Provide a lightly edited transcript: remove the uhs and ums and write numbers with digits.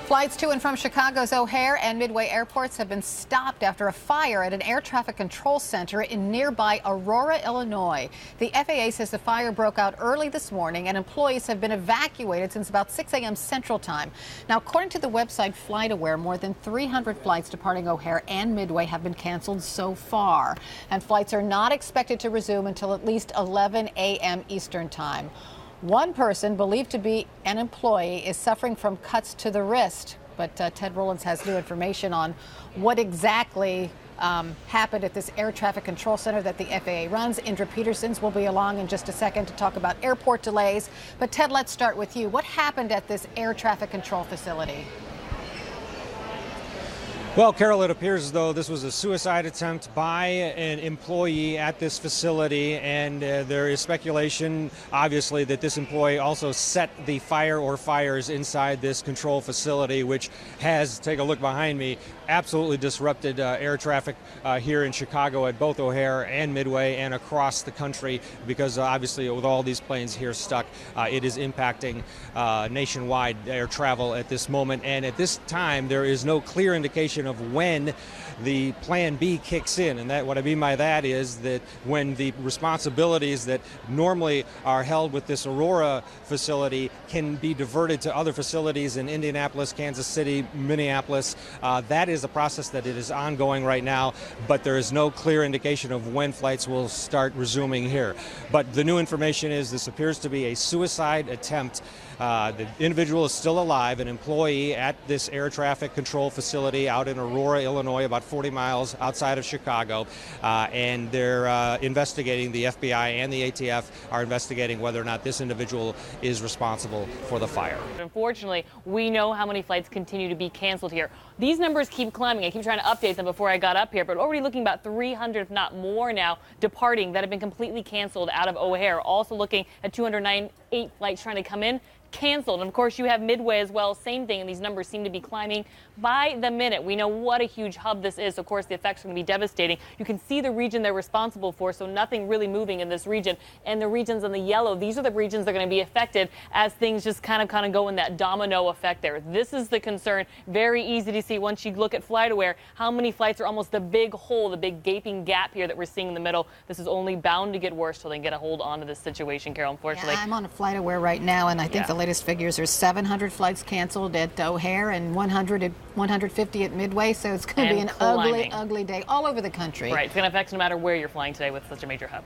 Flights to and from Chicago's O'Hare and Midway airports have been stopped after a fire at an air traffic control center in nearby Aurora, Illinois. The FAA says the fire broke out early this morning and employees have been evacuated since about 6 a.m. Central Time. Now, according to the website FlightAware, more than 300 flights departing O'Hare and Midway have been canceled so far, and flights are not expected to resume until at least 11 a.m. Eastern Time. One person, believed to be an employee, is suffering from cuts to the wrist. But Ted Rollins has new information on what exactly happened at this air traffic control center that the FAA runs. Indra Petersons will be along in just a second to talk about airport delays. But Ted, let's start with you. What happened at this air traffic control facility? Well, Carol, it appears as though this was a suicide attempt by an employee at this facility, and there is speculation, obviously, that this employee also set the fire or fires inside this control facility, which has, take a look behind me, absolutely disrupted air traffic here in Chicago at both O'Hare and Midway and across the country, because obviously with all these planes here stuck, it is impacting nationwide air travel at this moment. And at this time, there is no clear indication of when the Plan B kicks in. And that, what I mean by that is that when the responsibilities that normally are held with this Aurora facility can be diverted to other facilities in Indianapolis, Kansas City, Minneapolis, that is a process that it is ongoing right now, but there is no clear indication of when flights will start resuming here. But the new information is this appears to be a suicide attempt. The individual is still alive, an employee at this air traffic control facility out in Aurora, Illinois, about 40 miles outside of Chicago, and they're investigating. The FBI and the ATF are investigating whether or not this individual is responsible for the fire. Unfortunately, we know how many flights continue to be canceled here. These numbers keep climbing. I keep trying to update them before I got up here, but already looking about 300, if not more now, departing that have been completely canceled out of O'Hare. Also looking at 298 flights trying to come in, canceled. And of course, you have Midway as well, same thing, and these numbers seem to be climbing by the minute. We know what a huge hub this is. Of course, the effects are going to be devastating. You can see the region they're responsible for, so nothing really moving in this region. And the regions in the yellow, these are the regions that are going to be affected as things just kind of go in that domino effect there. This is the concern. Very easy to see once you look at FlightAware how many flights are almost the big hole, the big gaping gap here that we're seeing in the middle. This is only bound to get worse till they get a hold onto this situation, Carol, unfortunately. Yeah, I'm on a FlightAware right now, and I think the latest figures are 700 flights canceled at O'Hare and 150 at Midway, so it's going to be an ugly day all over the country. Right, it's going to affect no matter where you're flying today with such a major hub.